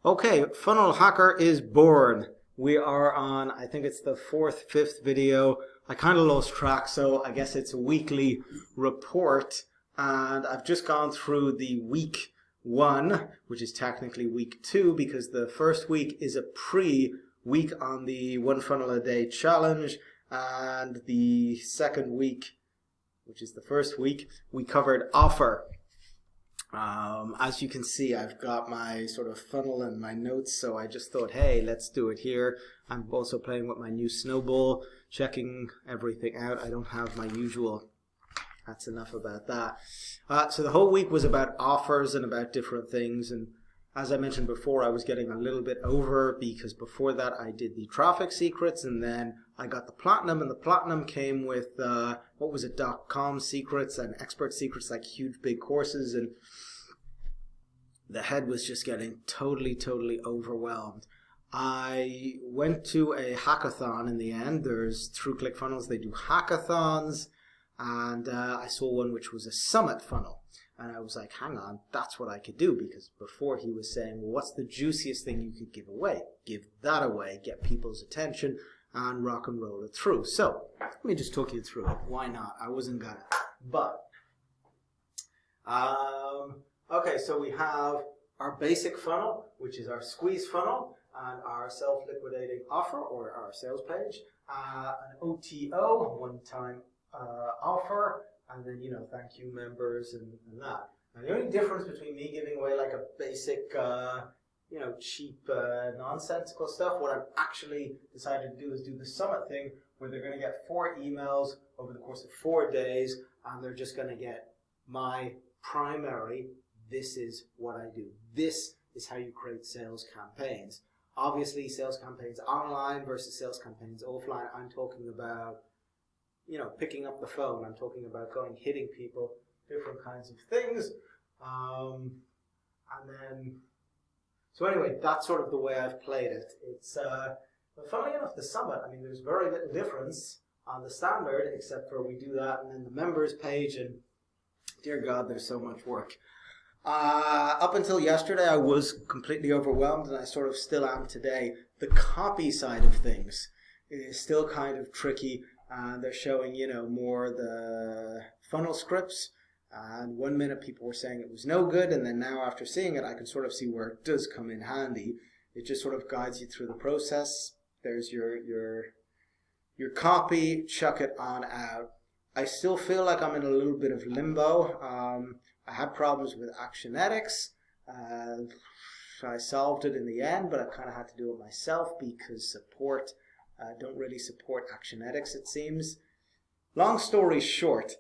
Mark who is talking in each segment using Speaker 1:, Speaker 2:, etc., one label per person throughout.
Speaker 1: Okay, Funnel Hacker is born. We are on, I think it's the fourth, fifth video. I kind of lost track, so I guess it's a weekly report. And I've just gone through the week one, which is technically week two, because the first week is a pre-week on the One Funnel a Day challenge. And the second week, which is the first week, we covered offer. As you can see, I've got my sort of funnel and my notes, so I just thought, hey, let's do it here. I'm also playing with my new snowball, checking everything out. I don't have my usual. That's enough about that. So the whole week was about offers and about different things. And as I mentioned before, I was getting a little bit over because before that I did the traffic secrets, and then I got the platinum, and the platinum came with, what was it, .com secrets and expert secrets, like huge big courses, and the head was just getting totally overwhelmed. I went to a hackathon in the end. Through Clickfunnels, they do hackathons, and I saw one which was a summit funnel. And I was like, hang on, that's what I could do, because before he was saying, well, what's the juiciest thing you could give away? Give that away, get people's attention, and rock and roll it through. So, let me just talk you through it. Why not? I wasn't gonna. But, okay, so we have our basic funnel, which is our squeeze funnel, and our self-liquidating offer, or our sales page, an OTO, one-time offer, and then, thank you members and that. And the only difference between me giving away like a basic, cheap, nonsensical stuff, what I've actually decided to do is do the summit thing, where they're going to get 4 emails over the course of 4 days, and they're just going to get my primary, this is what I do. This is how you create sales campaigns. Obviously, sales campaigns online versus sales campaigns offline. I'm talking about picking up the phone. I'm talking about going, hitting people, different kinds of things. And then, so anyway, that's sort of the way I've played it. It's, but funnily enough, the summit, I mean, there's very little difference on the standard, except for we do that, and then the members page, and dear God, there's so much work. Up until yesterday, I was completely overwhelmed, and I sort of still am today. The copy side of things is still kind of tricky. They're showing, more the funnel scripts. And 1 minute people were saying it was no good, and then now after seeing it, I can sort of see where it does come in handy. It just sort of guides you through the process. There's your copy, chuck it on out. I still feel like I'm in a little bit of limbo. I had problems with Actionetics. I solved it in the end, but I kind of had to do it myself because support don't really support Actionetics, it seems. Long story short,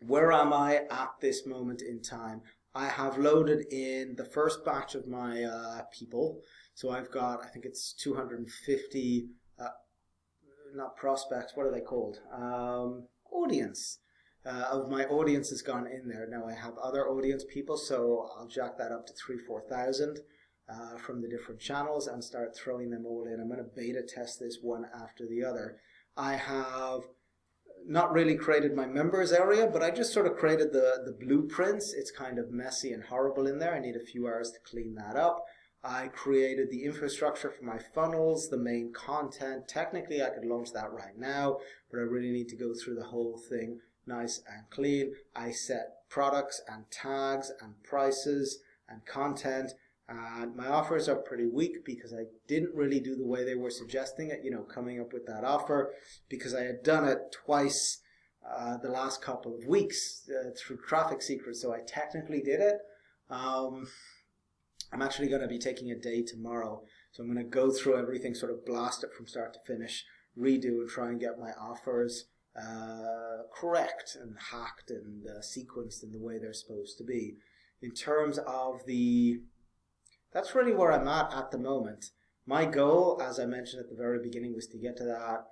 Speaker 1: where am I at this moment in time? I have loaded in the first batch of my people. So I've got, I think it's 250, not prospects, what are they called? Audience. Of my audience has gone in there. Now I have other audience people, so I'll jack that up to 3,000-4,000. From the different channels and start throwing them all in. I'm going to beta test this one after the other. I have not really created my members area, but I just sort of created the blueprints. It's kind of messy and horrible in there. I need a few hours to clean that up. I created the infrastructure for my funnels, the main content. Technically, I could launch that right now, but I really need to go through the whole thing nice and clean. I set products and tags and prices and content. And my offers are pretty weak because I didn't really do the way they were suggesting it, coming up with that offer, because I had done it twice the last couple of weeks through traffic secrets, so I technically did it. I'm actually going to be taking a day tomorrow, so I'm going to go through everything, sort of blast it from start to finish, redo and try and get my offers correct and hacked and sequenced in the way they're supposed to be. In terms of that's really where I'm at the moment. My goal, as I mentioned at the very beginning, was to get to that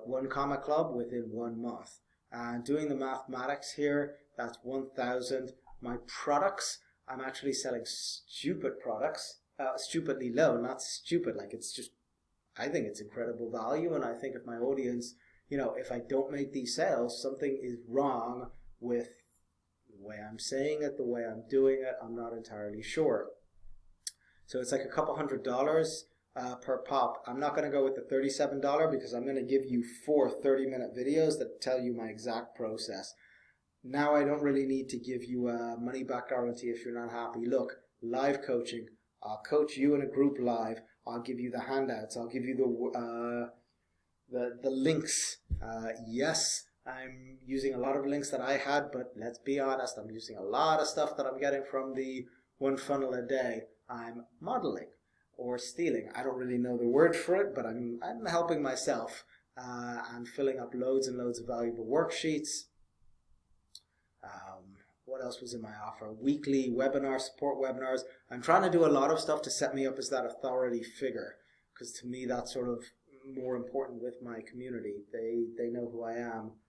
Speaker 1: 1 comma club within 1 month. And doing the mathematics here, that's 1,000. My products, I'm actually selling stupid products, stupidly low, not stupid, like it's just, I think it's incredible value, and I think if my audience, if I don't make these sales, something is wrong with the way I'm saying it, the way I'm doing it, I'm not entirely sure. So it's like a couple $100 per pop. I'm not going to go with the $37 because I'm going to give you 4 30-minute videos that tell you my exact process. Now I don't really need to give you a money back guarantee if you're not happy. Look, live coaching. I'll coach you in a group live. I'll give you the handouts. I'll give you the links. Yes, I'm using a lot of links that I had, but let's be honest, I'm using a lot of stuff that I'm getting from the One Funnel a Day. I'm modeling or stealing. I don't really know the word for it, but I'm helping myself and filling up loads and loads of valuable worksheets. What else was in my offer? Weekly webinars, support webinars. I'm trying to do a lot of stuff to set me up as that authority figure, because to me that's sort of more important with my community. They know who I am.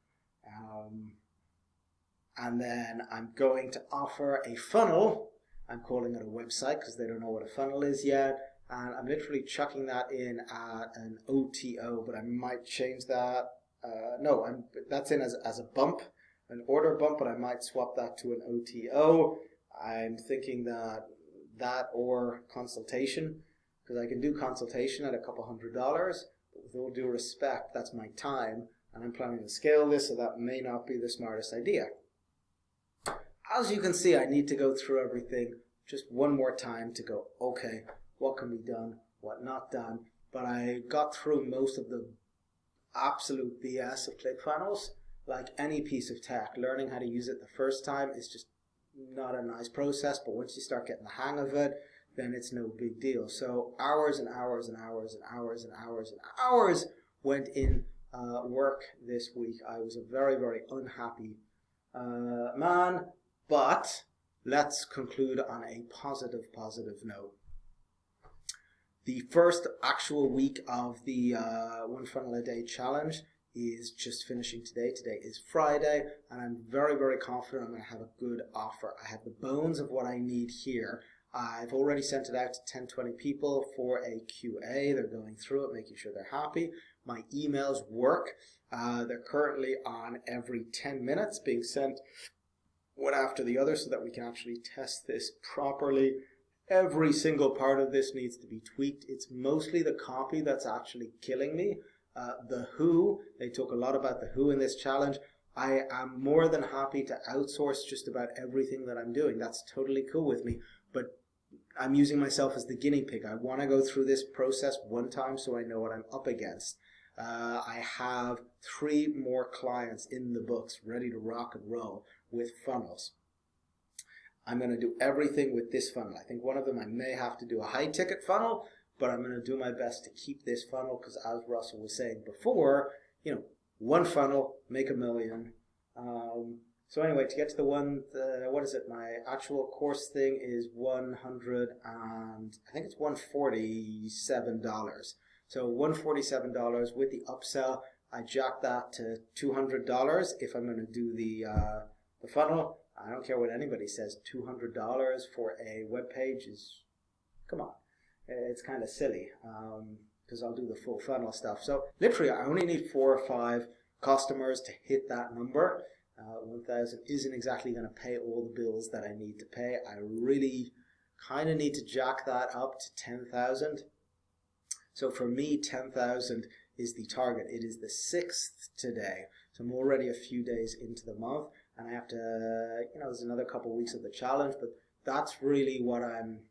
Speaker 1: And then I'm going to offer a funnel. I'm calling it a website because they don't know what a funnel is yet. And I'm literally chucking that in at an OTO, but I might change that. No, that's in as a bump, an order bump, but I might swap that to an OTO. I'm thinking that or consultation, because I can do consultation at a couple $100, but with all due respect, that's my time, and I'm planning to scale this, so that may not be the smartest idea. As you can see, I need to go through everything just one more time to go, okay, what can be done, what not done, but I got through most of the absolute BS of Clickfunnels. Like any piece of tech, learning how to use it the first time is just not a nice process, but once you start getting the hang of it, then it's no big deal. So hours and hours and hours and hours and hours and hours went in work this week. I was a very, very unhappy man, but let's conclude on a positive note. The first actual week of the One Funnel a Day challenge is just finishing today. Today is Friday, and I'm very, very confident I'm going to have a good offer. I have the bones of what I need here. I've already sent it out to 10, 20 people for a QA. They're going through it, making sure they're happy. My emails work. They're currently on every 10 minutes, being sent one after the other so that we can actually test this properly. Every single part of this needs to be tweaked. It's mostly the copy that's actually killing me. The who, they talk a lot about the who in this challenge. I am more than happy to outsource just about everything that I'm doing. That's totally cool with me, but I'm using myself as the guinea pig. I want to go through this process one time so I know what I'm up against. I have 3 more clients in the books ready to rock and roll with funnels. I'm going to do everything with this funnel. I think one of them I may have to do a high ticket funnel, but I'm going to do my best to keep this funnel because, as Russell was saying before, you know, one funnel, make $1 million. So anyway, to get to what is it? My actual course thing is $147. So $147 with the upsell. I jacked that to $200 if I'm going to do the funnel. I don't care what anybody says. $200 for a web page is, come on. It's kind of silly because I'll do the full funnel stuff. So literally, I only need 4 or 5 customers to hit that number. 1,000 isn't exactly going to pay all the bills that I need to pay. I really kind of need to jack that up to 10,000. So for me, 10,000 is the target. It is the 6th today. So I'm already a few days into the month, and I have to, there's another couple of weeks of the challenge, but that's really what I'm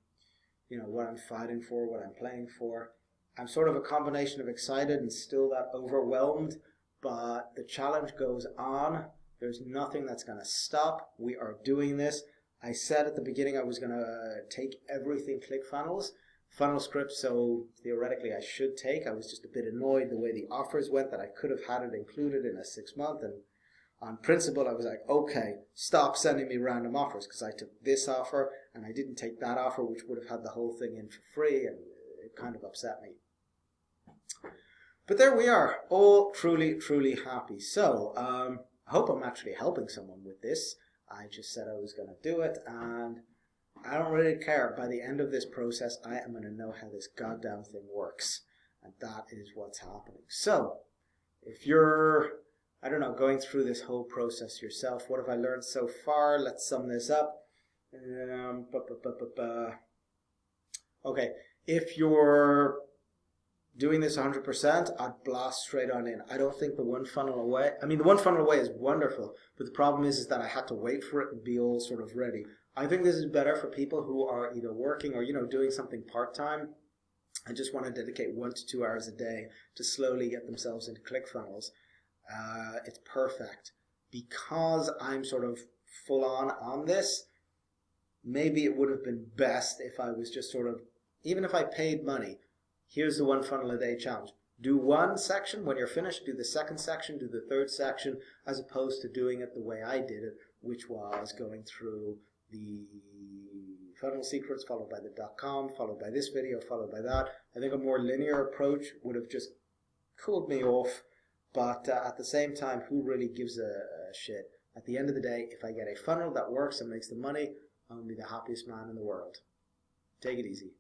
Speaker 1: fighting for, what I'm playing for. I'm sort of a combination of excited and still that overwhelmed, but the challenge goes on. There's nothing that's going to stop. We are doing this. I said at the beginning I was going to take everything Clickfunnels, funnel scripts, so theoretically I should take. I was just a bit annoyed the way the offers went, that I could have had it included in a 6-month, and on principle I was like, okay, stop sending me random offers, because I took this offer and I didn't take that offer, which would have had the whole thing in for free, and it kind of upset me. But there we are, all truly, truly happy. So I hope I'm actually helping someone with this. I just said I was going to do it, and I don't really care. By the end of this process, I am going to know how this goddamn thing works, and that is what's happening. So if you're, going through this whole process yourself, what have I learned so far? Let's sum this up. Okay, if you're doing this 100%, I'd blast straight on in. I don't think the one funnel away, I mean, the one funnel away is wonderful, but the problem is that I had to wait for it and be all sort of ready. I think this is better for people who are either working or, doing something part-time and just want to dedicate 1 to 2 hours a day to slowly get themselves into Clickfunnels. It's perfect. Because I'm sort of full on this, maybe it would have been best if I was just sort of, even if I paid money, here's the one funnel a day challenge. Do one section, when you're finished, do the second section, do the third section, as opposed to doing it the way I did it, which was going through the funnel secrets, followed by the .com, followed by this video, followed by that. I think a more linear approach would have just cooled me off, but at the same time, who really gives a shit? At the end of the day, if I get a funnel that works and makes the money, I'm going to be the happiest man in the world. Take it easy.